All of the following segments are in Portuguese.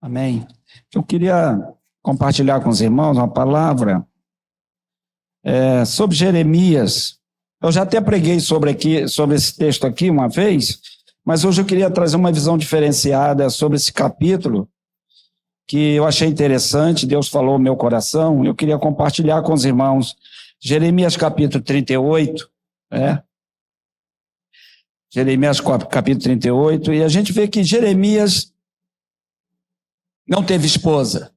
Amém. Eu queria compartilhar com os irmãos uma palavra sobre Jeremias. Eu já até preguei sobre esse texto aqui uma vez, mas hoje eu queria trazer uma visão diferenciada sobre esse capítulo, que eu achei interessante, Deus falou no meu coração, eu queria compartilhar com os irmãos. Jeremias capítulo 38, Jeremias capítulo 38, e a gente vê que Jeremias não teve esposa.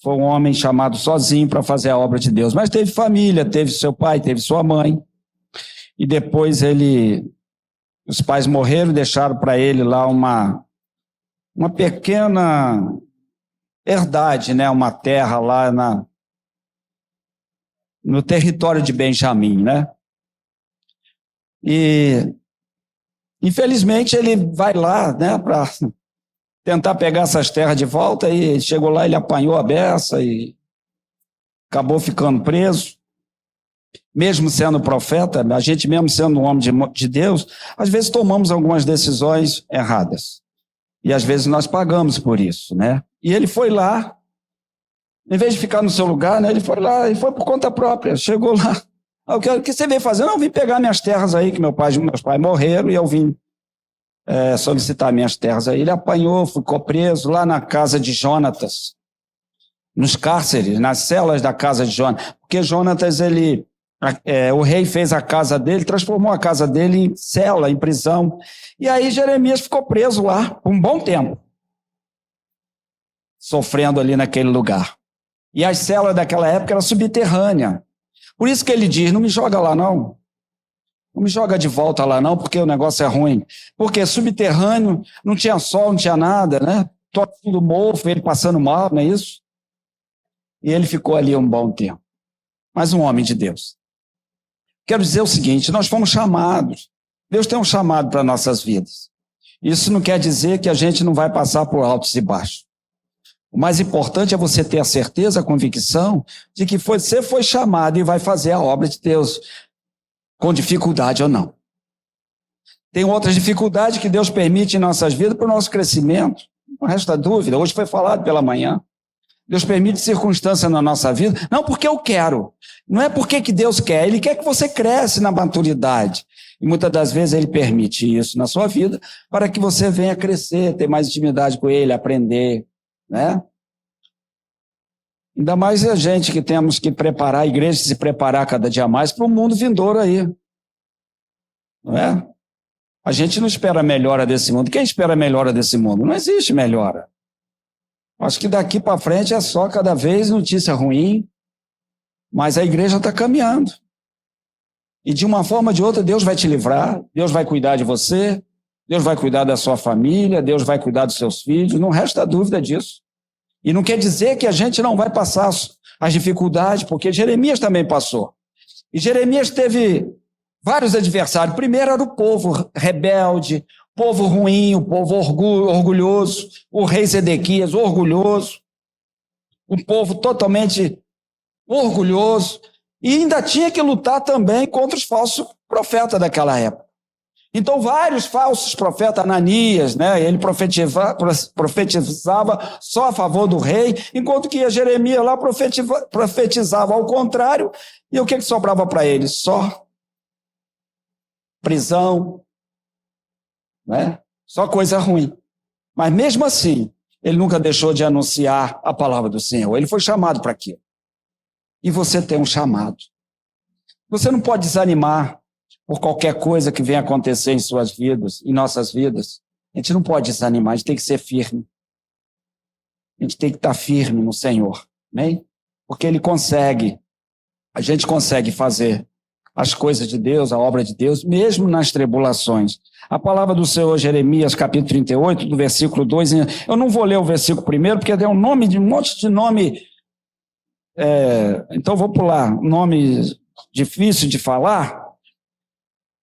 Foi um homem chamado sozinho para fazer a obra de Deus, mas teve família, teve seu pai, teve sua mãe, e depois os pais morreram, deixaram para ele lá uma pequena herdade, uma terra lá no território de Benjamim, E, infelizmente, ele vai lá, para tentar pegar essas terras de volta, e chegou lá, ele apanhou a beça e acabou ficando preso. Mesmo sendo profeta, a gente mesmo sendo um homem de Deus, às vezes tomamos algumas decisões erradas. E às vezes nós pagamos por isso, E ele foi lá, em vez de ficar no seu lugar, ele foi lá e foi por conta própria, chegou lá. O que você veio fazer? Não, eu vim pegar minhas terras aí, que meus pais morreram, e eu vim solicitar minhas terras aí. Ele apanhou, ficou preso lá na casa de Jonatas, nos cárceres, nas celas da casa de Jonatas, porque Jonatas, o rei fez a casa dele, transformou a casa dele em cela, em prisão, e aí Jeremias ficou preso lá por um bom tempo, sofrendo ali naquele lugar. E as celas daquela época eram subterrâneas. Por isso que ele diz, não me joga lá não. Não me joga de volta lá não, porque o negócio é ruim. Porque subterrâneo, não tinha sol, não tinha nada, Todo mundo mofo, ele passando mal, não é isso? E ele ficou ali um bom tempo. Mas um homem de Deus. Quero dizer o seguinte, nós fomos chamados. Deus tem um chamado para nossas vidas. Isso não quer dizer que a gente não vai passar por altos e baixos. O mais importante é você ter a certeza, a convicção de que você foi chamado e vai fazer a obra de Deus, com dificuldade ou não. Tem outras dificuldades que Deus permite em nossas vidas para o nosso crescimento. Não resta dúvida, hoje foi falado pela manhã. Deus permite circunstâncias na nossa vida, não porque eu quero, não é porque que Deus quer, Ele quer que você cresça na maturidade. E muitas das vezes Ele permite isso na sua vida para que você venha crescer, ter mais intimidade com Ele, aprender, Ainda mais a gente que temos que preparar, a igreja se preparar cada dia mais para o mundo vindouro aí. Não é? A gente não espera a melhora desse mundo. Quem espera a melhora desse mundo? Não existe melhora. Acho que daqui para frente é só cada vez notícia ruim, mas a igreja está caminhando. E de uma forma ou de outra, Deus vai te livrar, Deus vai cuidar de você, Deus vai cuidar da sua família, Deus vai cuidar dos seus filhos, não resta dúvida disso. E não quer dizer que a gente não vai passar as dificuldades, porque Jeremias também passou. E Jeremias teve vários adversários. Primeiro era o povo rebelde, povo ruim, o povo orgulhoso, o rei Zedequias orgulhoso, um povo totalmente orgulhoso, e ainda tinha que lutar também contra os falsos profetas daquela época. Então, vários falsos profetas, Ananias, ele profetizava só a favor do rei, enquanto que Jeremias lá profetizava ao contrário, e o que sobrava para ele? Só prisão, Só coisa ruim. Mas mesmo assim, ele nunca deixou de anunciar a palavra do Senhor. Ele foi chamado para aquilo. E você tem um chamado. Você não pode desanimar por qualquer coisa que venha acontecer em suas vidas, em nossas vidas. A gente não pode desanimar, a gente tem que ser firme. A gente tem que estar firme no Senhor, amém? Porque a gente consegue fazer as coisas de Deus, a obra de Deus, mesmo nas tribulações. A palavra do Senhor, Jeremias, capítulo 38, do versículo 2, eu não vou ler o versículo primeiro, porque tem um monte de nome, então vou pular, nome difícil de falar,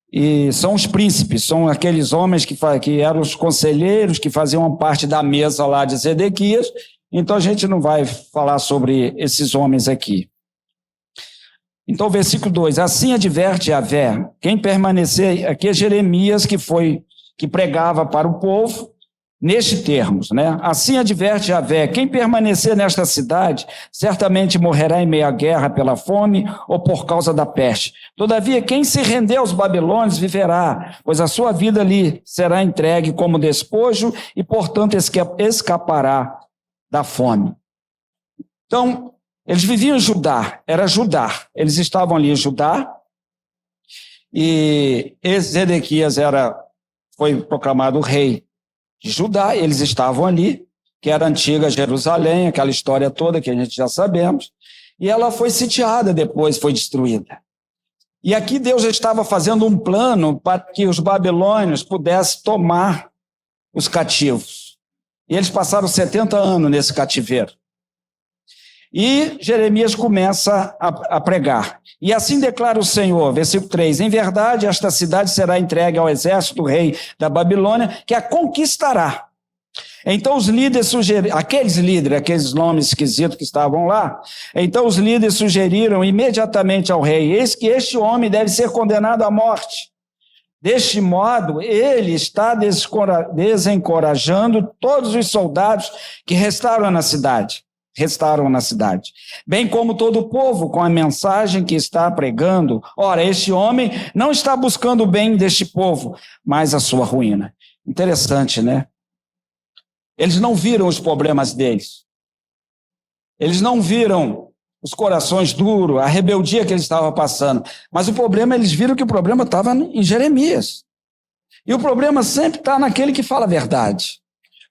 e são os príncipes, são aqueles homens que eram os conselheiros, que faziam parte da mesa lá de Zedequias, então a gente não vai falar sobre esses homens aqui. Então, versículo 2, assim adverte Yahvé, quem permanecer, aqui é Jeremias, que pregava para o povo, neste termos, né? Assim adverte Javé: quem permanecer nesta cidade, certamente morrerá em meio à guerra pela fome ou por causa da peste. Todavia, quem se render aos babilônios viverá, pois a sua vida lhe será entregue como despojo e, portanto, escapará da fome. Então, eles viviam em Judá, era Judá. Eles estavam ali em Judá, e Zedequias foi proclamado rei de Judá. Eles estavam ali, que era a antiga Jerusalém, aquela história toda que a gente já sabemos, e ela foi sitiada depois, foi destruída. E aqui Deus já estava fazendo um plano para que os babilônios pudessem tomar os cativos. E eles passaram 70 anos nesse cativeiro. E Jeremias começa a pregar. E assim declara o Senhor, versículo 3: em verdade, esta cidade será entregue ao exército do rei da Babilônia, que a conquistará. Então os líderes sugeriram, aqueles nomes esquisitos que estavam lá, então os líderes sugeriram imediatamente ao rei: eis que este homem deve ser condenado à morte. Deste modo, ele está desencorajando todos os soldados que restaram na cidade, bem como todo o povo, com a mensagem que está pregando. Ora, este homem não está buscando o bem deste povo, mas a sua ruína. Interessante, né? Eles não viram os problemas deles. Eles não viram os corações duros, a rebeldia que eles estavam passando. Mas eles viram que o problema estava em Jeremias. E o problema sempre está naquele que fala a verdade.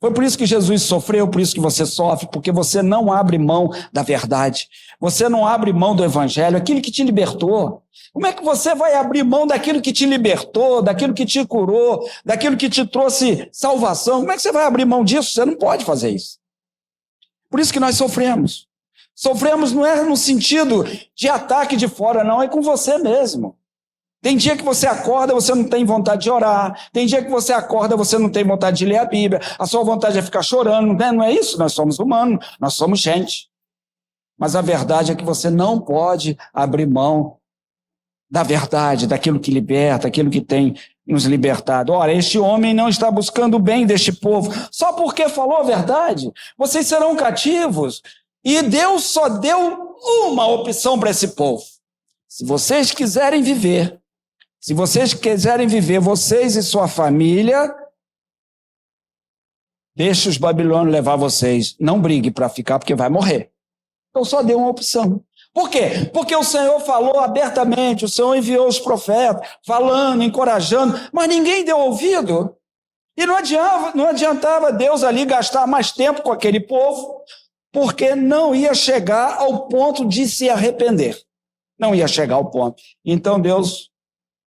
Foi por isso que Jesus sofreu, por isso que você sofre, porque você não abre mão da verdade. Você não abre mão do evangelho, aquilo que te libertou. Como é que você vai abrir mão daquilo que te libertou, daquilo que te curou, daquilo que te trouxe salvação? Como é que você vai abrir mão disso? Você não pode fazer isso. Por isso que nós sofremos. Sofremos não é no sentido de ataque de fora, não, é com você mesmo. Tem dia que você acorda, você não tem vontade de orar. Tem dia que você acorda, você não tem vontade de ler a Bíblia. A sua vontade é ficar chorando, né? Não é isso? Nós somos humanos, nós somos gente. Mas a verdade é que você não pode abrir mão da verdade, daquilo que liberta, aquilo que tem nos libertado. Ora, este homem não está buscando o bem deste povo. Só porque falou a verdade, vocês serão cativos. E Deus só deu uma opção para esse povo. Se vocês quiserem viver, vocês e sua família, deixe os babilônios levar vocês. Não brigue para ficar, porque vai morrer. Então só deu uma opção. Por quê? Porque o Senhor falou abertamente, o Senhor enviou os profetas, falando, encorajando, mas ninguém deu ouvido. E não adiantava Deus ali gastar mais tempo com aquele povo, porque não ia chegar ao ponto de se arrepender. Não ia chegar ao ponto. Então Deus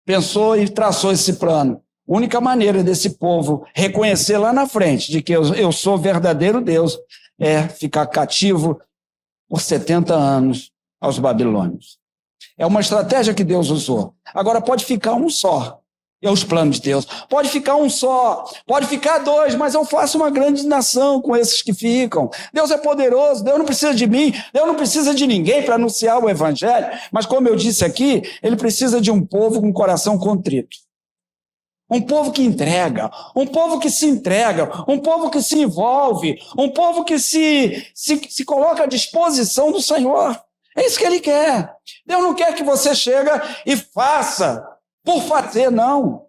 pensou e traçou esse plano. A única maneira desse povo reconhecer lá na frente de que eu sou verdadeiro Deus é ficar cativo por 70 anos aos babilônios. É uma estratégia que Deus usou. Agora pode ficar um só. É os planos de Deus. Pode ficar um só, pode ficar dois, mas eu faço uma grande nação com esses que ficam. Deus é poderoso, Deus não precisa de mim, Deus não precisa de ninguém para anunciar o evangelho, mas como eu disse aqui, ele precisa de um povo com coração contrito. Um povo que entrega, um povo que se entrega, um povo que se envolve, um povo que se coloca à disposição do Senhor. É isso que ele quer. Deus não quer que você chegue e faça por fazer, não.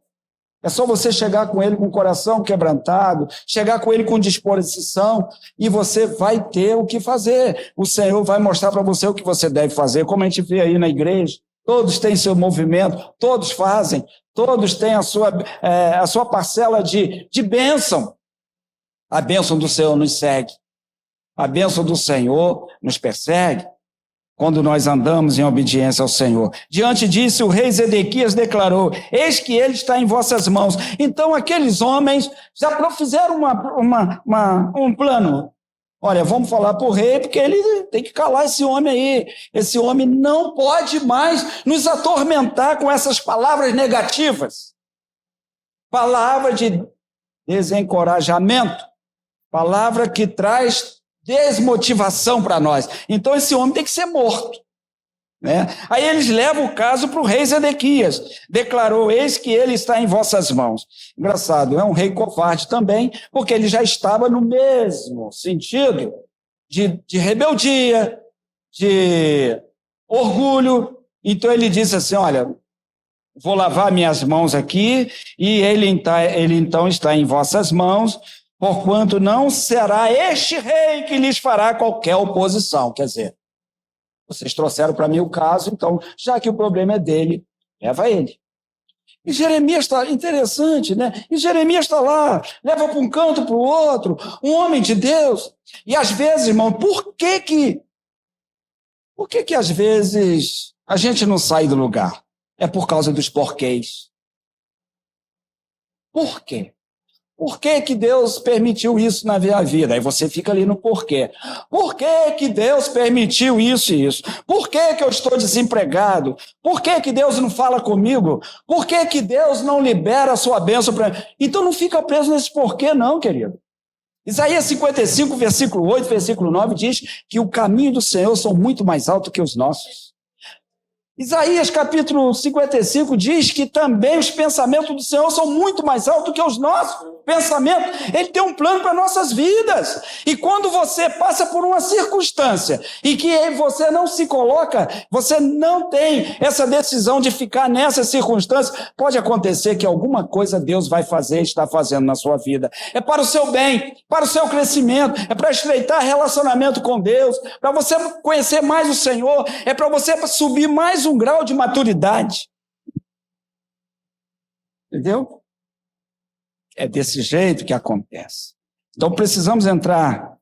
É só você chegar com ele com o coração quebrantado, chegar com ele com disposição, e você vai ter o que fazer. O Senhor vai mostrar para você o que você deve fazer, como a gente vê aí na igreja. Todos têm seu movimento, todos fazem, todos têm a sua parcela de bênção. A bênção do Senhor nos segue. A bênção do Senhor nos persegue quando nós andamos em obediência ao Senhor. Diante disso, o rei Zedequias declarou: eis que ele está em vossas mãos. Então aqueles homens já fizeram um plano. Olha, vamos falar para o rei, porque ele tem que calar esse homem aí. Esse homem não pode mais nos atormentar com essas palavras negativas. Palavra de desencorajamento. Palavra que traz desmotivação para nós. Então esse homem tem que ser morto. né? Aí eles levam o caso para o rei Zedequias. Declarou: eis que ele está em vossas mãos. Engraçado, é um rei covarde também, porque ele já estava no mesmo sentido de rebeldia, de orgulho. Então ele disse assim: olha, vou lavar minhas mãos aqui, e ele então está em vossas mãos, porquanto não será este rei que lhes fará qualquer oposição. Quer dizer, vocês trouxeram para mim o caso, então, já que o problema é dele, leva ele. E Jeremias está interessante, né? E Jeremias está lá, leva para um canto, para o outro, um homem de Deus. E às vezes, irmão, por que às vezes a gente não sai do lugar? É por causa dos porquês. Por quê? Por que Deus permitiu isso na minha vida? Aí você fica ali no porquê. Por que Deus permitiu isso e isso? Por que eu estou desempregado? Por que Deus não fala comigo? Por que Deus não libera a sua bênção para mim? Então não fica preso nesse porquê não, querido. Isaías 55, versículo 8, versículo 9, diz que o caminho do Senhor são muito mais altos que os nossos. Isaías capítulo 55 diz que também os pensamentos do Senhor são muito mais altos que os nossos pensamentos. Ele tem um plano para nossas vidas. E quando você passa por uma circunstância e que você não se coloca, você não tem essa decisão de ficar nessa circunstância, pode acontecer que alguma coisa Deus vai fazer e está fazendo na sua vida. É para o seu bem, para o seu crescimento, é para estreitar relacionamento com Deus, para você conhecer mais o Senhor, é para você subir mais um grau de maturidade. Entendeu? É desse jeito que acontece. Então precisamos entrar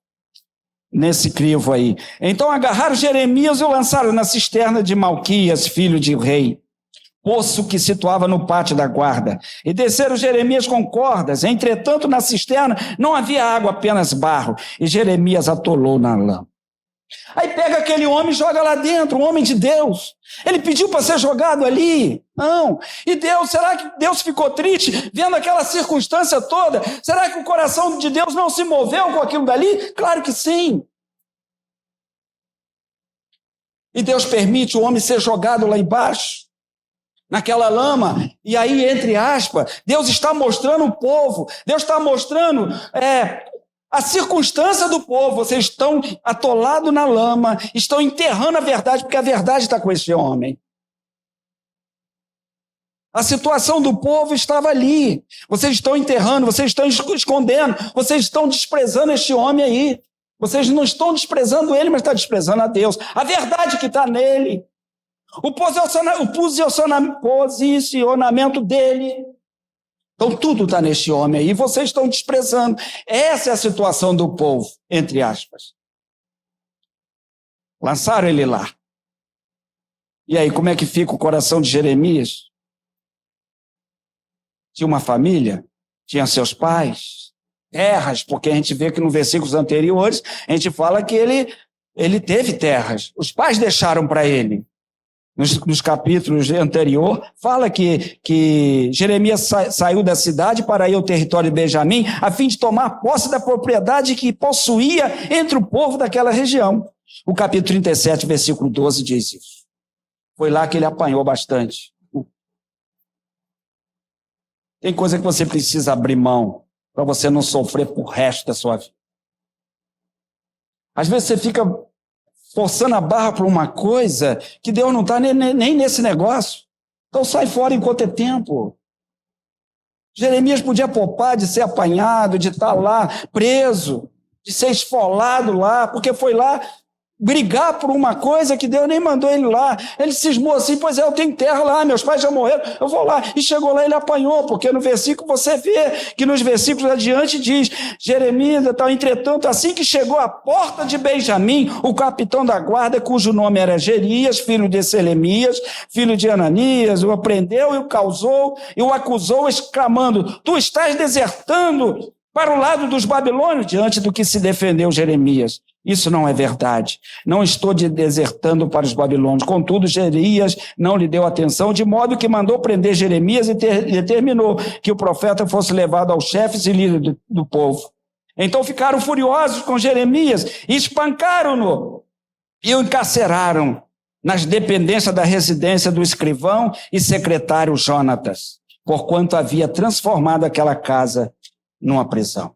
nesse crivo aí. Então agarraram Jeremias e o lançaram na cisterna de Malquias, filho de rei, poço que situava no pátio da guarda. E desceram Jeremias com cordas. Entretanto, na cisterna não havia água, apenas barro. E Jeremias atolou na lama. Aí pega aquele homem e joga lá dentro, um homem de Deus. Ele pediu para ser jogado ali? Não. E Deus, será que Deus ficou triste vendo aquela circunstância toda? Será que o coração de Deus não se moveu com aquilo dali? Claro que sim. E Deus permite o homem ser jogado lá embaixo, naquela lama. E aí, entre aspas, Deus está mostrando o povo, Deus está mostrando a circunstância do povo. Vocês estão atolados na lama, estão enterrando a verdade, porque a verdade está com esse homem. A situação do povo estava ali. Vocês estão enterrando, vocês estão escondendo, vocês estão desprezando este homem aí. Vocês não estão desprezando ele, mas estão desprezando a Deus. A verdade que está nele. O posicionamento dele. Então tudo está neste homem aí, e vocês estão desprezando. Essa é a situação do povo, entre aspas. Lançaram ele lá. E aí, como é que fica o coração de Jeremias? Tinha uma família, tinha seus pais, terras, porque a gente vê que nos versículos anteriores, a gente fala que ele teve terras. Os pais deixaram para ele. Nos capítulos anteriores, fala que Jeremias saiu da cidade para ir ao território de Benjamim, a fim de tomar posse da propriedade que possuía entre o povo daquela região. O capítulo 37, versículo 12, diz isso. Foi lá que ele apanhou bastante. Tem coisa que você precisa abrir mão, para você não sofrer pro resto da sua vida. Às vezes você fica forçando a barra para uma coisa que Deus não está nem nesse negócio. Então sai fora enquanto é tempo. Jeremias podia poupar de ser apanhado, de estar lá preso, de ser esfolado lá, porque foi lá brigar por uma coisa que Deus nem mandou ele lá. Ele cismou assim: pois é, eu tenho terra lá, meus pais já morreram, eu vou lá. E chegou lá, ele apanhou, porque no versículo você vê que nos versículos adiante diz: Jeremias, entretanto, assim que chegou à porta de Benjamim, o capitão da guarda, cujo nome era Gerias, filho de Selemias, filho de Ananias, o prendeu e o causou, e o acusou, exclamando: tu estás desertando para o lado dos babilônios, diante do que se defendeu Jeremias. Isso não é verdade. Não estou desertando para os babilônios. Contudo, Gerias não lhe deu atenção, de modo que mandou prender Jeremias e determinou que o profeta fosse levado aos chefes e líderes do povo. Então ficaram furiosos com Jeremias, espancaram-no e o encarceraram nas dependências da residência do escrivão e secretário Jonatas, porquanto havia transformado aquela casa numa prisão.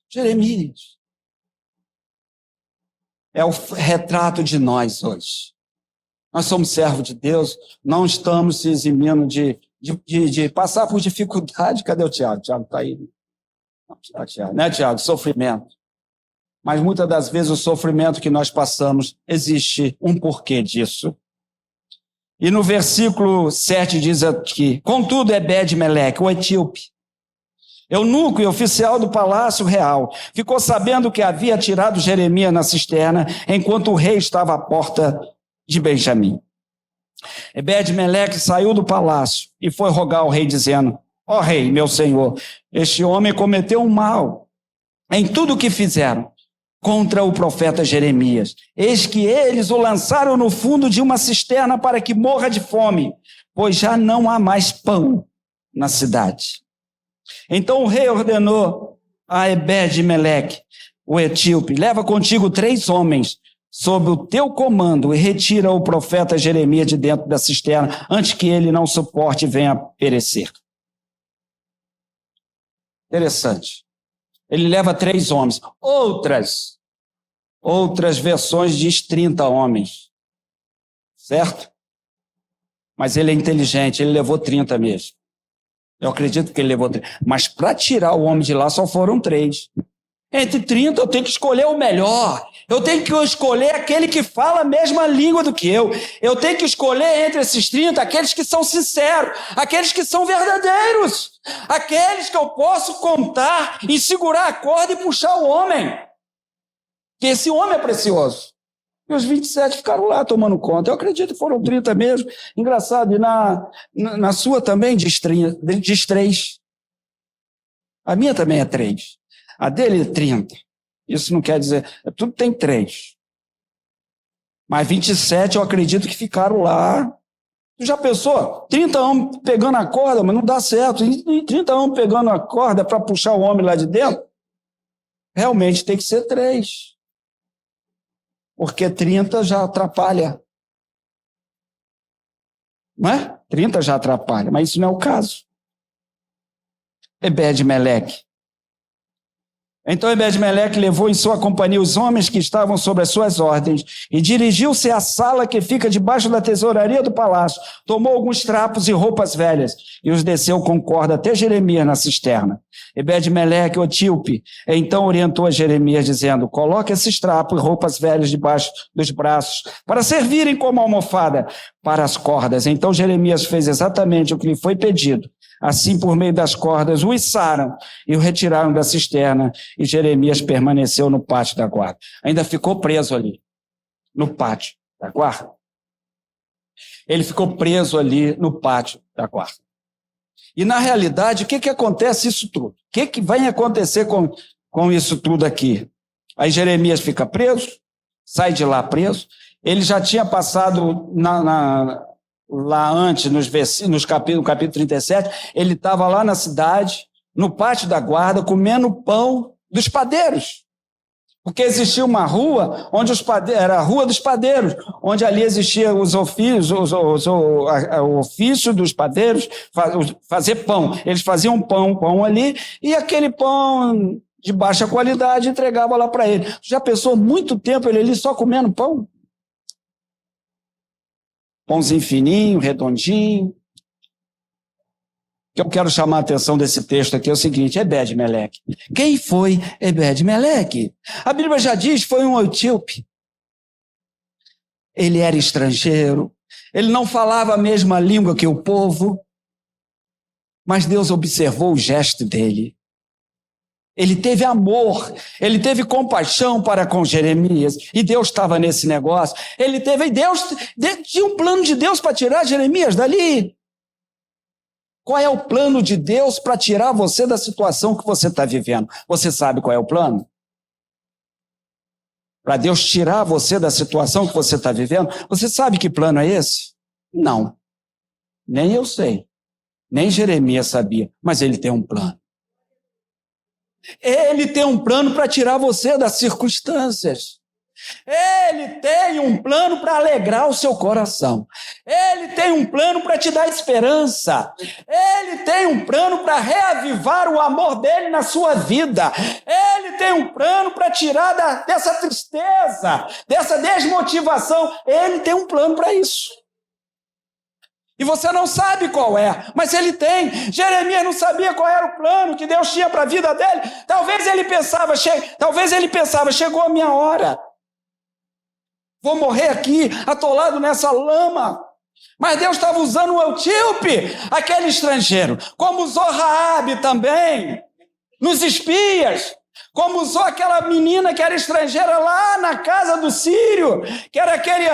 Jeremias é o retrato de nós hoje. Nós somos servos de Deus, não estamos se eximindo de passar por dificuldade. Cadê o Tiago? O Tiago está aí. Não, Tiago, né, Tiago? Sofrimento. Mas muitas das vezes o sofrimento que nós passamos, existe um porquê disso. E no versículo 7 diz aqui: contudo, Ebed-Meleque, o etíope, eunuco e oficial do palácio real, ficou sabendo que havia tirado Jeremias na cisterna, enquanto o rei estava à porta de Benjamim. Ebed-Meleque saiu do palácio e foi rogar ao rei, dizendo: ó rei, meu senhor, este homem cometeu um mal em tudo o que fizeram contra o profeta Jeremias. Eis que eles o lançaram no fundo de uma cisterna para que morra de fome, pois já não há mais pão na cidade. Então o rei ordenou a Ebed-Meleque, o etíope: leva contigo 3 homens sob o teu comando e retira o profeta Jeremias de dentro da cisterna, antes que ele não suporte e venha a perecer. Interessante. Ele leva 3 homens. Outras versões diz 30 homens. Certo? Mas ele é inteligente, ele levou 30 mesmo. Eu acredito que ele levou 30. Mas para tirar o homem de lá só foram 3. Entre 30 eu tenho que escolher o melhor. Eu tenho que escolher aquele que fala a mesma língua do que eu. Eu tenho que escolher entre esses 30 aqueles que são sinceros, aqueles que são verdadeiros, aqueles que eu posso contar e segurar a corda e puxar o homem. Que esse homem é precioso. E os 27 ficaram lá tomando conta. Eu acredito que foram 30 mesmo. Engraçado, e na sua também diz 3. A minha também é 3. A dele é 30. Isso não quer dizer... Tudo tem 3. Mas 27 eu acredito que ficaram lá. Tu já pensou? 30 homens pegando a corda, mas não dá certo. E 30 homens pegando a corda para puxar o homem lá de dentro? Realmente tem que ser 3. Porque 30 já atrapalha. Não é? 30 já atrapalha, mas isso não é o caso. Ebed-Meleque. Então Ebed-Meleque levou em sua companhia os homens que estavam sob as suas ordens e dirigiu-se à sala que fica debaixo da tesouraria do palácio, tomou alguns trapos e roupas velhas e os desceu com corda até Jeremias na cisterna. Ebed-Meleque, o etíope, então orientou a Jeremias, dizendo: coloque esses trapos e roupas velhas debaixo dos braços para servirem como almofada para as cordas. Então Jeremias fez exatamente o que lhe foi pedido. Assim, por meio das cordas, o içaram e o retiraram da cisterna, e Jeremias permaneceu no pátio da guarda. Ainda ficou preso ali, no pátio da guarda. Ele ficou preso ali no pátio da guarda. E, na realidade, o que acontece isso tudo? O que vai acontecer com isso tudo aqui? Aí Jeremias fica preso, sai de lá preso. Ele já tinha passado lá antes, no capítulo 37, ele estava lá na cidade, no pátio da guarda, comendo pão dos padeiros. Porque existia uma rua, onde era a rua dos padeiros, onde ali existiam os ofícios, o ofício dos padeiros, fazer pão. Eles faziam pão ali, e aquele pão de baixa qualidade entregava lá para ele. Já pensou muito tempo ele ali só comendo pão? Pãozinho fininho, redondinho. O que eu quero chamar a atenção desse texto aqui é o seguinte: Ebed-Meleque. Quem foi Ebed-Meleque? A Bíblia já diz que foi um etíope. Ele era estrangeiro, ele não falava a mesma língua que o povo, mas Deus observou o gesto dele. Ele teve amor, ele teve compaixão para com Jeremias, e Deus estava nesse negócio. Deus tinha um plano de Deus para tirar Jeremias dali. Qual é o plano de Deus para tirar você da situação que você está vivendo? Você sabe qual é o plano? Para Deus tirar você da situação que você está vivendo? Você sabe que plano é esse? Não. Nem eu sei. Nem Jeremias sabia, mas ele tem um plano. Ele tem um plano para tirar você das circunstâncias. Ele tem um plano para alegrar o seu coração. Ele tem um plano para te dar esperança. Ele tem um plano para reavivar o amor dele na sua vida. Ele tem um plano para tirar dessa tristeza, dessa desmotivação. Ele tem um plano para isso. E você não sabe qual é, mas ele tem. Jeremias não sabia qual era o plano que Deus tinha para a vida dele. Talvez ele pensava, chegou a minha hora. Vou morrer aqui, atolado nessa lama. Mas Deus estava usando o etíope, aquele estrangeiro, como usou Raabe também, nos espias, como usou aquela menina que era estrangeira lá na casa do sírio, que era aquele...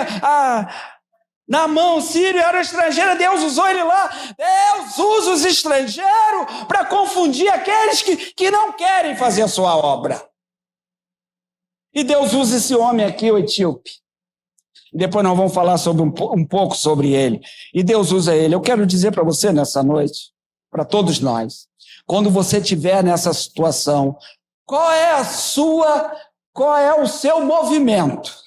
Naamã, o sírio, era estrangeiro, Deus usou ele lá. Deus usa os estrangeiros para confundir aqueles que não querem fazer a sua obra. E Deus usa esse homem aqui, o etíope. Depois nós vamos falar um pouco sobre ele. E Deus usa ele. Eu quero dizer para você nessa noite, para todos nós, quando você estiver nessa situação, qual é o seu movimento?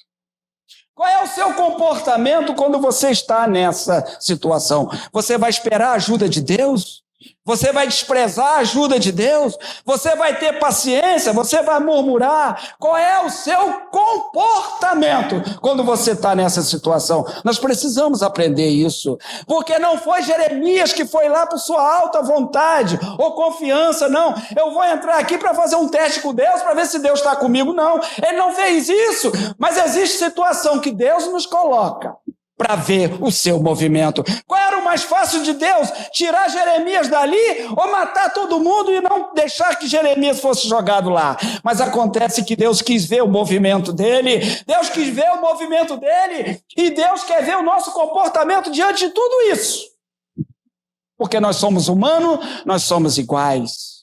Qual é o seu comportamento quando você está nessa situação? Você vai esperar a ajuda de Deus? Você vai desprezar a ajuda de Deus? Você vai ter paciência? Você vai murmurar? Qual é o seu comportamento quando você está nessa situação? Nós precisamos aprender isso, porque não foi Jeremias que foi lá por sua alta vontade ou confiança, não. Eu vou entrar aqui para fazer um teste com Deus, para ver se Deus está comigo, não. Ele não fez isso, mas existe situação que Deus nos coloca para ver o seu movimento. Qual era o mais fácil de Deus? Tirar Jeremias dali ou matar todo mundo e não deixar que Jeremias fosse jogado lá? Mas acontece que Deus quis ver o movimento dele, Deus quis ver o movimento dele, e Deus quer ver o nosso comportamento diante de tudo isso. Porque nós somos humanos, nós somos iguais.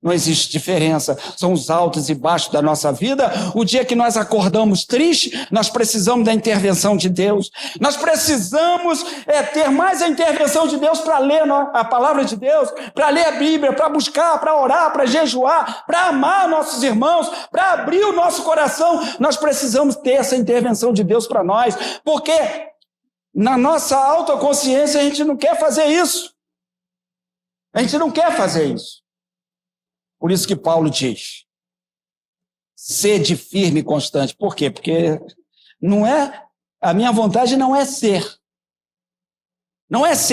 Não existe diferença, são os altos e baixos da nossa vida. O dia que nós acordamos tristes, nós precisamos da intervenção de Deus. Nós precisamos ter mais a intervenção de Deus para ler a palavra de Deus, para ler a Bíblia, para buscar, para orar, para jejuar, para amar nossos irmãos, para abrir o nosso coração. Nós precisamos ter essa intervenção de Deus para nós, porque na nossa autoconsciência a gente não quer fazer isso. A gente não quer fazer isso. Por isso que Paulo diz, sede firme e constante. Por quê? Porque a minha vontade não é ser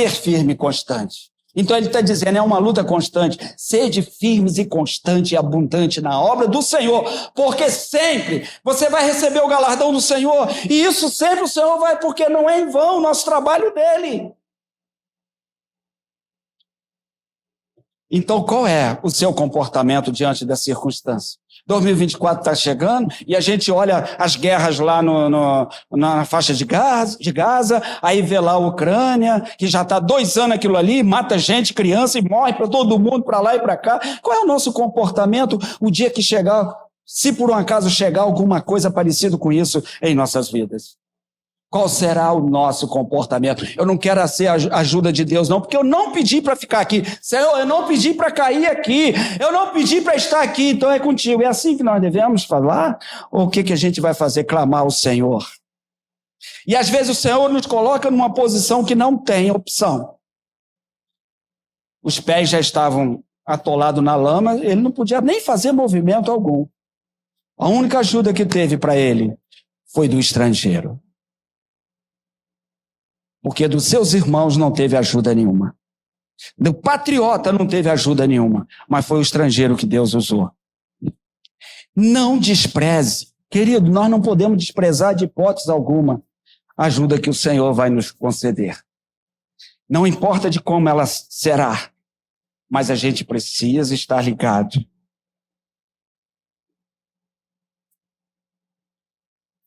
firme e constante. Então ele está dizendo, é uma luta constante, sede firmes e constante e abundante na obra do Senhor, porque sempre você vai receber o galardão do Senhor, e isso sempre o Senhor vai, porque não é em vão o nosso trabalho dele. Então, qual é o seu comportamento diante da circunstância? 2024 está chegando e a gente olha as guerras lá na faixa de Gaza, aí vê lá a Ucrânia, que já está 2 anos aquilo ali, mata gente, criança e morre para todo mundo, para lá e para cá. Qual é o nosso comportamento o dia que chegar, se por um acaso chegar alguma coisa parecida com isso em nossas vidas? Qual será o nosso comportamento? Eu não quero ser a ajuda de Deus, não, porque eu não pedi para ficar aqui. Senhor, eu não pedi para cair aqui. Eu não pedi para estar aqui, então é contigo. É assim que nós devemos falar? Ou o que a gente vai fazer? Clamar ao Senhor. E às vezes o Senhor nos coloca numa posição que não tem opção. Os pés já estavam atolados na lama, ele não podia nem fazer movimento algum. A única ajuda que teve para ele foi do estrangeiro. Porque dos seus irmãos não teve ajuda nenhuma. Do patriota não teve ajuda nenhuma. Mas foi o estrangeiro que Deus usou. Não despreze. Querido, nós não podemos desprezar de hipótese alguma a ajuda que o Senhor vai nos conceder. Não importa de como ela será. Mas a gente precisa estar ligado.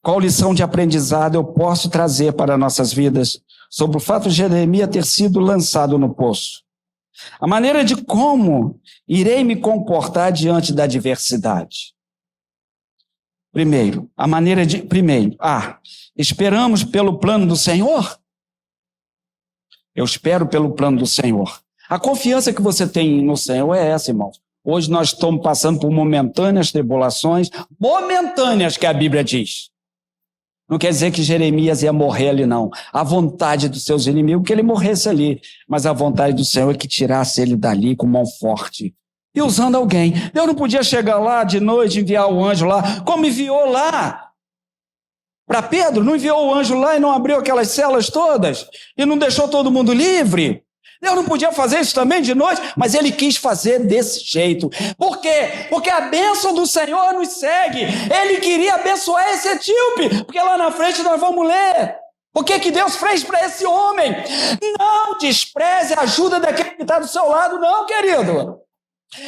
Qual lição de aprendizado eu posso trazer para nossas vidas sobre o fato de Jeremias ter sido lançado no poço? A maneira de como irei me comportar diante da adversidade. Primeiro, esperamos pelo plano do Senhor? Eu espero pelo plano do Senhor. A confiança que você tem no Senhor é essa, irmãos. Hoje nós estamos passando por momentâneas tribulações, momentâneas que a Bíblia diz. Não quer dizer que Jeremias ia morrer ali, não. A vontade dos seus inimigos que ele morresse ali, mas a vontade do Senhor é que tirasse ele dali com mão forte. E usando alguém. Deus não podia chegar lá de noite, enviar o anjo lá, como enviou lá para Pedro. Não enviou o anjo lá e não abriu aquelas celas todas? E não deixou todo mundo livre? Deus não podia fazer isso também de noite, mas ele quis fazer desse jeito. Por quê? Porque a bênção do Senhor nos segue. Ele queria abençoar esse etíope, porque lá na frente nós vamos ler. O que Deus fez para esse homem? Não despreze a ajuda daquele que está do seu lado, não, querido.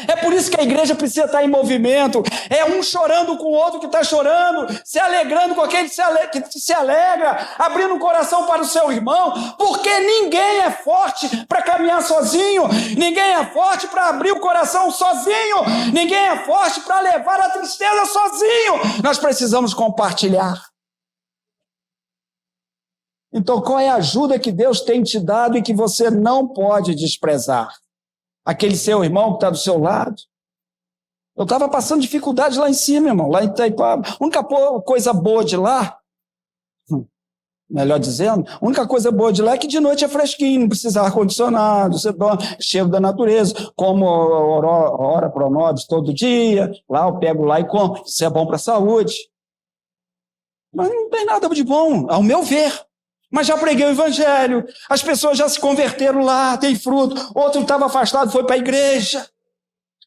É por isso que a igreja precisa estar em movimento. É um chorando com o outro que está chorando, se alegrando com aquele que se alegra, abrindo o coração para o seu irmão, porque ninguém é forte para caminhar sozinho, ninguém é forte para abrir o coração sozinho, ninguém é forte para levar a tristeza sozinho. Nós precisamos compartilhar. Então, qual é a ajuda que Deus tem te dado e que você não pode desprezar? Aquele seu irmão que está do seu lado. Eu estava passando dificuldade lá em cima, irmão, lá em Itaipava. A única coisa boa de lá, melhor dizendo, a única coisa boa de lá é que de noite é fresquinho, não precisa ar-condicionado, você dorme, cheiro da natureza, como ora pronobis todo dia, lá eu pego lá e como, isso é bom para a saúde. Mas não tem nada de bom, ao meu ver. Mas já preguei o evangelho, as pessoas já se converteram lá, tem fruto, outro estava afastado, foi para a igreja.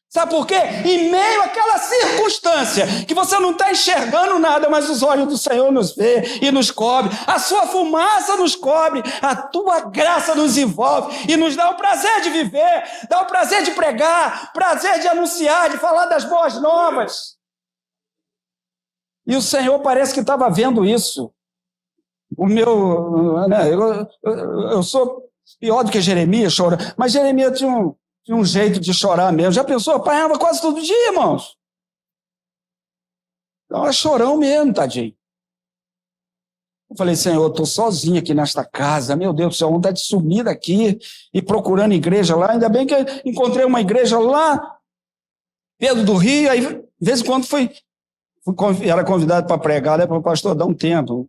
Sabe por quê? Em meio àquela circunstância, que você não está enxergando nada, mas os olhos do Senhor nos vê e nos cobre, a sua fumaça nos cobre, a tua graça nos envolve e nos dá o prazer de viver, dá o prazer de pregar, prazer de anunciar, de falar das boas novas. E o Senhor parece que estava vendo isso. Eu sou pior do que Jeremias, chora, mas Jeremias tinha um jeito de chorar mesmo. Já pensou? Apanhava quase todo dia, irmãos. Então é chorão mesmo, tadinho. Eu falei, Senhor, eu estou sozinho aqui nesta casa, meu Deus do céu, vontade de sumir daqui e procurando igreja lá. Ainda bem que eu encontrei uma igreja lá, Pedro do Rio, aí de vez em quando era convidado para pregar, né? Para pastor, dá um tempo,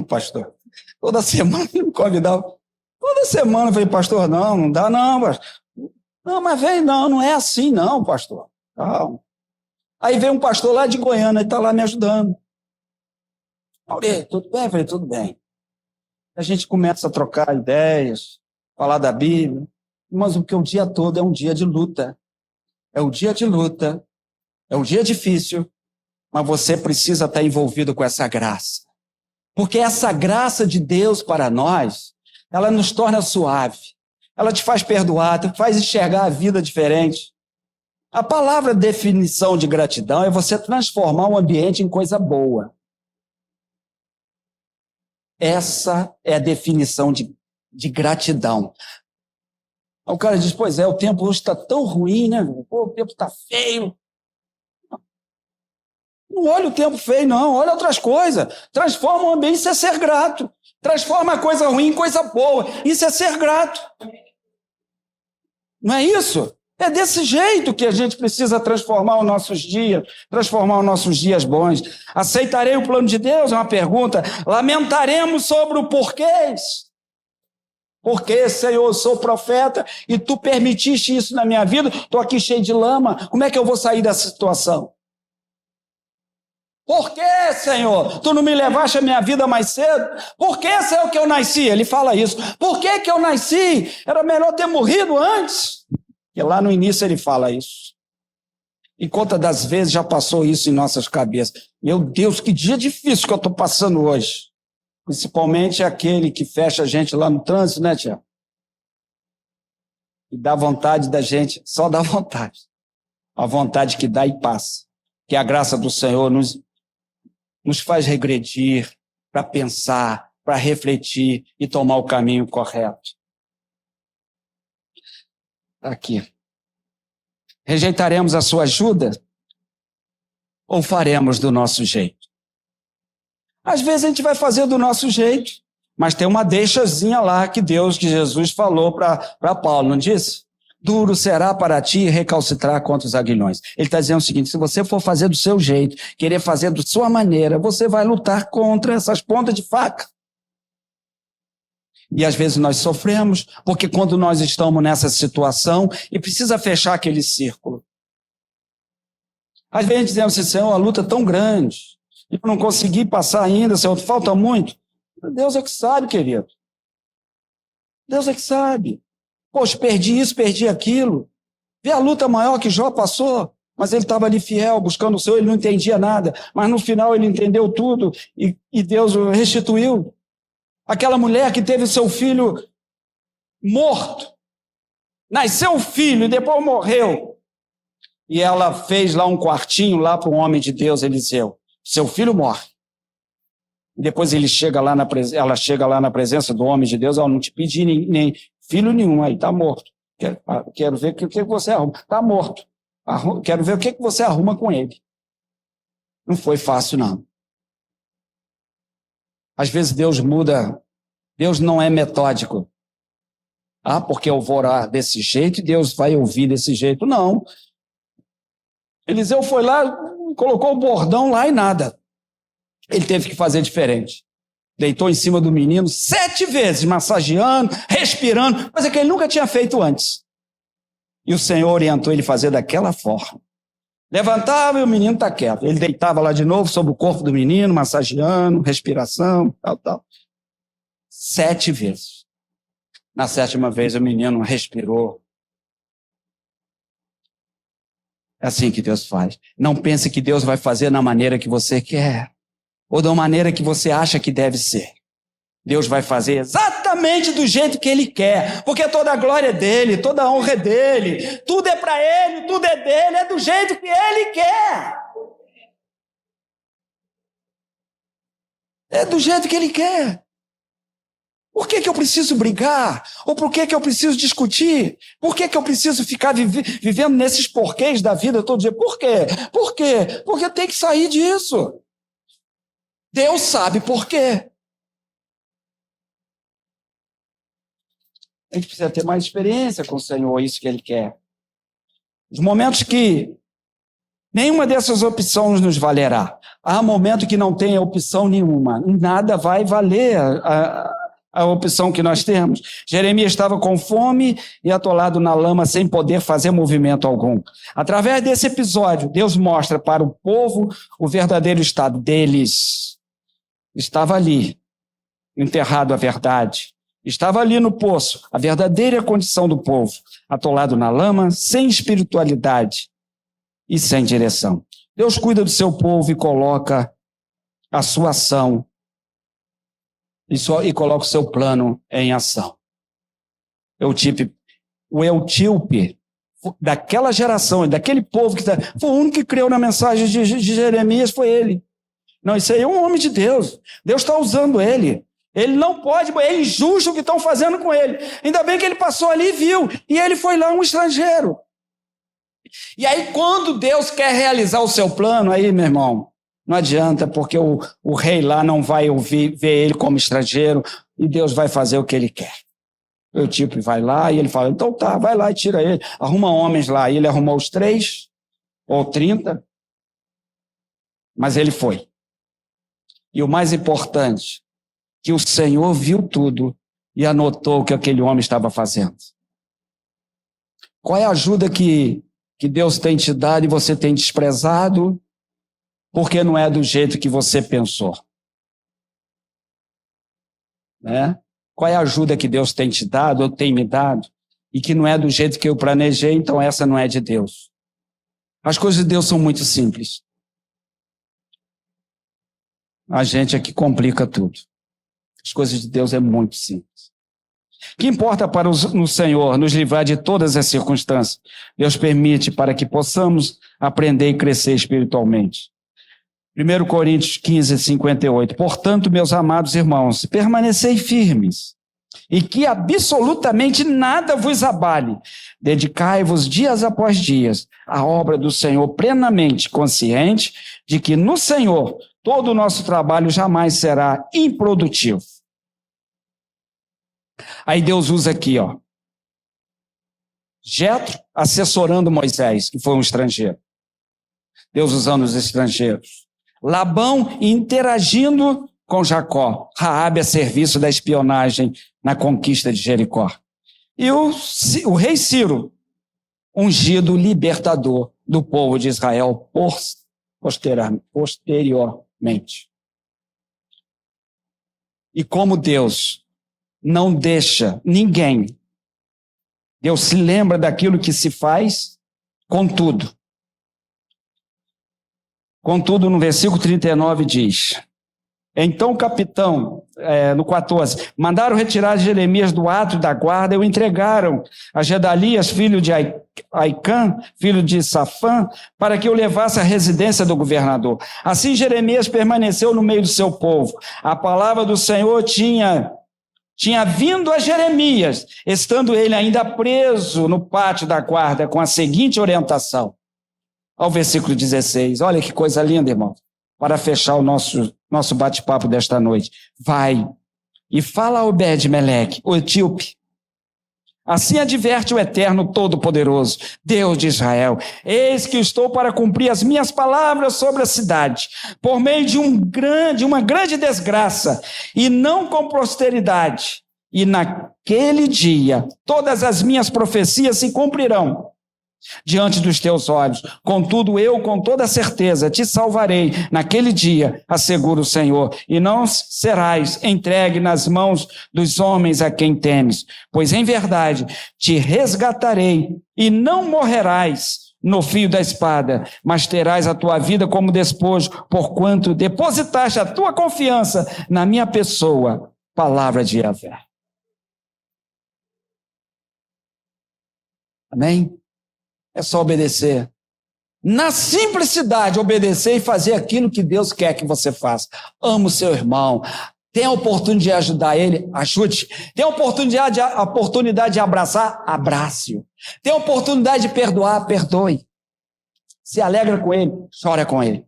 pastor. Toda semana ele me convidava. Toda semana eu falei, pastor, não dá não, pastor. Não, mas vem, não é assim não, pastor. Calma. Aí veio um pastor lá de Goiânia, ele está lá me ajudando. Falei, tudo bem? Eu falei, tudo bem. A gente começa a trocar ideias, falar da Bíblia, mas porque o dia todo é um dia de luta. É um dia de luta, é um dia difícil, mas você precisa estar envolvido com essa graça. Porque essa graça de Deus para nós, ela nos torna suave. Ela te faz perdoar, te faz enxergar a vida diferente. A palavra definição de gratidão é você transformar o ambiente em coisa boa. Essa é a definição de gratidão. O cara diz, pois é, o tempo hoje está tão ruim, né? Pô, o tempo está feio. Não olha o tempo feio, não. Olha outras coisas. Transforma o ambiente, isso é ser grato. Transforma a coisa ruim em coisa boa. Isso é ser grato. Não é isso? É desse jeito que a gente precisa transformar os nossos dias, transformar os nossos dias bons. Aceitarei o plano de Deus? É uma pergunta. Lamentaremos sobre o porquês. Porque, Senhor, eu sou profeta e tu permitiste isso na minha vida, estou aqui cheio de lama. Como é que eu vou sair dessa situação? Por que, Senhor, tu não me levaste a minha vida mais cedo? Por que, Senhor, que eu nasci? Ele fala isso. Por que eu nasci? Era melhor ter morrido antes. E lá no início ele fala isso. E quantas das vezes já passou isso em nossas cabeças? Meu Deus, que dia difícil que eu estou passando hoje. Principalmente aquele que fecha a gente lá no trânsito, né, Tiago? E dá vontade da gente, só dá vontade. A vontade que dá e passa. Que a graça do Senhor nos faz regredir para pensar, para refletir e tomar o caminho correto. Aqui. Rejeitaremos a sua ajuda ou faremos do nosso jeito? Às vezes a gente vai fazer do nosso jeito, mas tem uma deixazinha lá que Jesus falou para Paulo, não disse? Duro será para ti recalcitrar contra os aguilhões. Ele está dizendo o seguinte: se você for fazer do seu jeito, querer fazer da sua maneira, você vai lutar contra essas pontas de faca. E às vezes nós sofremos, porque quando nós estamos nessa situação, e precisa fechar aquele círculo. Às vezes dizemos assim: Senhor, a luta é tão grande, eu não consegui passar ainda, Senhor, falta muito. Deus é que sabe, querido. Deus é que sabe. Poxa, perdi isso, perdi aquilo. Vê a luta maior que Jó passou, mas ele estava ali fiel, buscando o Senhor, ele não entendia nada, mas no final ele entendeu tudo e Deus o restituiu. Aquela mulher que teve seu filho morto, nasceu o filho e depois morreu. E ela fez lá um quartinho lá para o homem de Deus, Eliseu. Seu filho morre. E depois ela chega lá na presença do homem de Deus: não te pedi nem filho nenhum, aí está morto. Quero ver o que você arruma. Está morto. Quero ver o que você arruma com ele. Não foi fácil, não. Às vezes Deus muda. Deus não é metódico. Porque eu vou orar desse jeito e Deus vai ouvir desse jeito. Não. Eliseu foi lá, colocou o bordão lá e nada. Ele teve que fazer diferente. Deitou em cima do menino 7 vezes, massageando, respirando, coisa que ele nunca tinha feito antes. E o Senhor orientou ele a fazer daquela forma. Levantava e o menino está quieto. Ele deitava lá de novo sobre o corpo do menino, massageando, respiração, tal. 7 vezes. Na 7ª vez o menino respirou. É assim que Deus faz. Não pense que Deus vai fazer na maneira que você quer, ou da maneira que você acha que deve ser. Deus vai fazer exatamente do jeito que Ele quer, porque toda a glória é dEle, toda a honra é dEle, tudo é para Ele, tudo é dEle, é do jeito que Ele quer. É do jeito que Ele quer. Por que eu preciso brigar? Ou por que eu preciso discutir? Por que eu preciso ficar vivendo nesses porquês da vida todo dia? Por quê? Por quê? Porque tem que sair disso. Deus sabe por quê. A gente precisa ter mais experiência com o Senhor, isso que Ele quer. Os momentos que nenhuma dessas opções nos valerá. Há momento que não tem opção nenhuma. Nada vai valer a opção que nós temos. Jeremias estava com fome e atolado na lama sem poder fazer movimento algum. Através desse episódio, Deus mostra para o povo o verdadeiro estado deles. Estava ali, enterrado a verdade. Estava ali no poço, a verdadeira condição do povo, atolado na lama, sem espiritualidade e sem direção. Deus cuida do seu povo e coloca a sua ação e coloca o seu plano em ação. O Eutíope, daquela geração, daquele povo foi o único que creu na mensagem de Jeremias, foi ele. Não, isso aí é um homem de Deus. Deus está usando ele. Ele não pode, é injusto o que estão fazendo com ele. Ainda bem que ele passou ali e viu. E ele foi lá um estrangeiro. E aí, quando Deus quer realizar o seu plano, aí, meu irmão, não adianta, porque o rei lá não vai ver ele como estrangeiro e Deus vai fazer o que ele quer. O tipo vai lá e ele fala: então tá, vai lá e tira ele. Arruma homens lá. E ele arrumou os 3 ou 30, mas ele foi. E o mais importante, que o Senhor viu tudo e anotou o que aquele homem estava fazendo. Qual é a ajuda que Deus tem te dado e você tem desprezado, porque não é do jeito que você pensou? Né? Qual é a ajuda que Deus tem te dado ou tem me dado e que não é do jeito que eu planejei, então essa não é de Deus? As coisas de Deus são muito simples. A gente aqui complica tudo. As coisas de Deus é muito simples. O que importa para o Senhor nos livrar de todas as circunstâncias? Deus permite para que possamos aprender e crescer espiritualmente. 1 Coríntios 15, 58. Portanto, meus amados irmãos, permanecei firmes e que absolutamente nada vos abale. Dedicai-vos dias após dias à obra do Senhor, plenamente consciente de que no Senhor todo o nosso trabalho jamais será improdutivo. Aí Deus usa aqui, Jetro assessorando Moisés, que foi um estrangeiro. Deus usando os estrangeiros. Labão interagindo com Jacó. Raabe a serviço da espionagem na conquista de Jericó. E o rei Ciro, ungido libertador do povo de Israel posteriormente. E como Deus não deixa ninguém, Deus se lembra daquilo que se faz, contudo. Contudo, no versículo 39 diz: então o capitão, no 14, mandaram retirar Jeremias do átrio da guarda e o entregaram a Gedalias, filho de Aicã, filho de Safã, para que o levasse à residência do governador. Assim Jeremias permaneceu no meio do seu povo. A palavra do Senhor tinha vindo a Jeremias, estando ele ainda preso no pátio da guarda, com a seguinte orientação. Ao versículo 16, olha que coisa linda, irmão, para fechar o nosso bate-papo desta noite. Vai e fala a Obed-Meleque, o etíope. Assim adverte o Eterno Todo-Poderoso, Deus de Israel: eis que estou para cumprir as minhas palavras sobre a cidade, por meio de uma grande desgraça, e não com posteridade. E naquele dia, todas as minhas profecias se cumprirão diante dos teus olhos. Contudo, eu com toda certeza te salvarei naquele dia, assegura o Senhor, e não serás entregue nas mãos dos homens a quem temes, pois em verdade te resgatarei e não morrerás no fio da espada, mas terás a tua vida como despojo, porquanto depositaste a tua confiança na minha pessoa. Palavra de Yahvé. Amém? É só obedecer. Na simplicidade, obedecer e fazer aquilo que Deus quer que você faça. Ama o seu irmão. Tem a oportunidade de ajudar ele? Ajude. Tem a oportunidade de abraçar? Abrace-o. Tem a oportunidade de perdoar? Perdoe. Se alegra com ele? Chora com ele.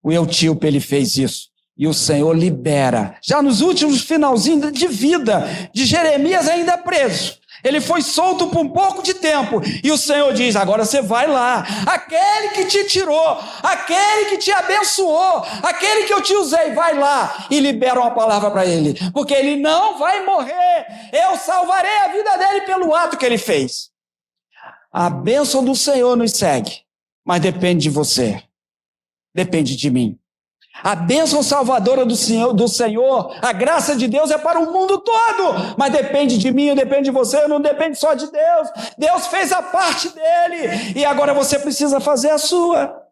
O etíope, ele fez isso. E o Senhor libera. Já nos últimos finalzinhos de vida de Jeremias, ainda preso. Ele foi solto por um pouco de tempo, e o Senhor diz: agora você vai lá, aquele que te tirou, aquele que te abençoou, aquele que eu te usei, vai lá e libera uma palavra para ele, porque ele não vai morrer, eu salvarei a vida dele pelo ato que ele fez. A bênção do Senhor nos segue, mas depende de você, depende de mim. A bênção salvadora do Senhor, a graça de Deus é para o mundo todo, mas depende de mim, depende de você, não depende só de Deus. Deus fez a parte dele, e agora você precisa fazer a sua.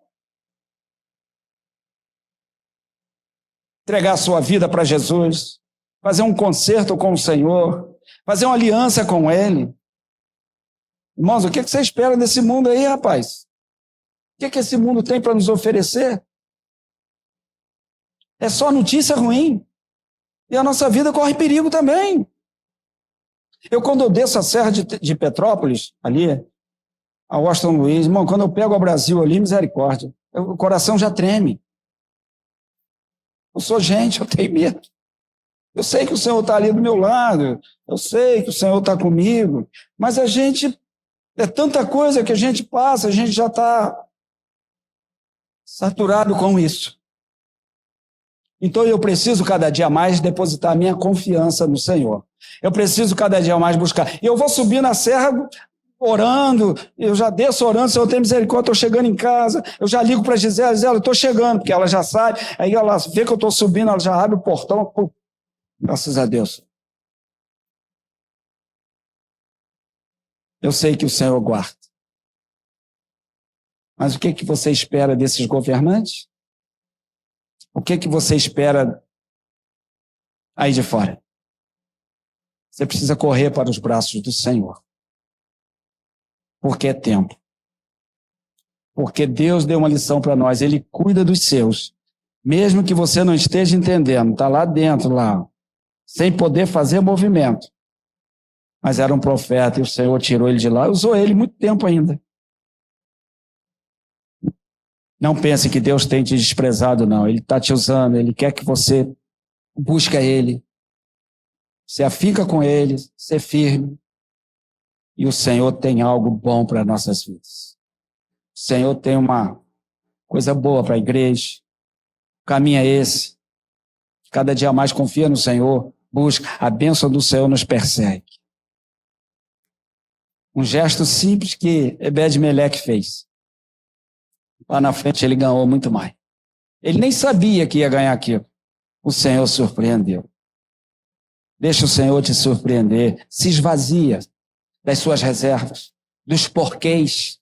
Entregar a sua vida para Jesus, fazer um concerto com o Senhor, fazer uma aliança com Ele. Irmãos, o que você espera desse mundo aí, rapaz? O que esse mundo tem para nos oferecer? É só notícia ruim. E a nossa vida corre perigo também. Quando eu desço a serra de Petrópolis, ali, a Washington Luiz, irmão, quando eu pego o Brasil ali, misericórdia, o coração já treme. Eu sou gente, eu tenho medo. Eu sei que o Senhor está ali do meu lado, eu sei que o Senhor está comigo, mas a gente, é tanta coisa que a gente passa, a gente já está saturado com isso. Então eu preciso cada dia mais depositar minha confiança no Senhor. Eu preciso cada dia mais buscar. E eu vou subir na serra orando, eu já desço orando, Senhor, tem misericórdia, estou chegando em casa, eu já ligo para a Gisela, eu estou chegando, porque ela já sabe, aí ela vê que eu estou subindo, ela já abre o portão, pô, graças a Deus. Eu sei que o Senhor guarda. Mas o que você espera desses governantes? O que você espera aí de fora? Você precisa correr para os braços do Senhor. Porque é tempo. Porque Deus deu uma lição para nós. Ele cuida dos seus. Mesmo que você não esteja entendendo. Está lá dentro, lá. Sem poder fazer movimento. Mas era um profeta e o Senhor tirou ele de lá. Usou ele muito tempo ainda. Não pense que Deus tem te desprezado, não. Ele está te usando, Ele quer que você busque Ele. Se afinca com Ele, ser firme. E o Senhor tem algo bom para nossas vidas. O Senhor tem uma coisa boa para a igreja. O caminho é esse. Cada dia mais confia no Senhor, busca. A bênção do Senhor nos persegue. Um gesto simples que Ebed-Meleque fez. Lá na frente ele ganhou muito mais. Ele nem sabia que ia ganhar aquilo. O Senhor surpreendeu. Deixa o Senhor te surpreender. Se esvazia das suas reservas, dos porquês.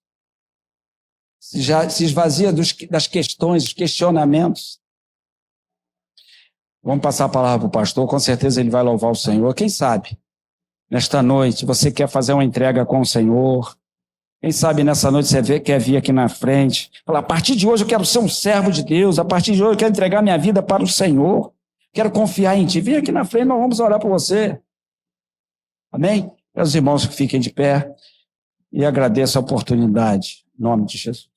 Se esvazia das questões, dos questionamentos. Vamos passar a palavra para o pastor. Com certeza ele vai louvar o Senhor. Quem sabe, nesta noite, você quer fazer uma entrega com o Senhor. Quem sabe nessa noite você quer vir aqui na frente. Falar, a partir de hoje eu quero ser um servo de Deus. A partir de hoje eu quero entregar minha vida para o Senhor. Quero confiar em Ti. Vem aqui na frente, nós vamos orar por você. Amém? Meus irmãos, fiquem de pé. E agradeço a oportunidade. Em nome de Jesus.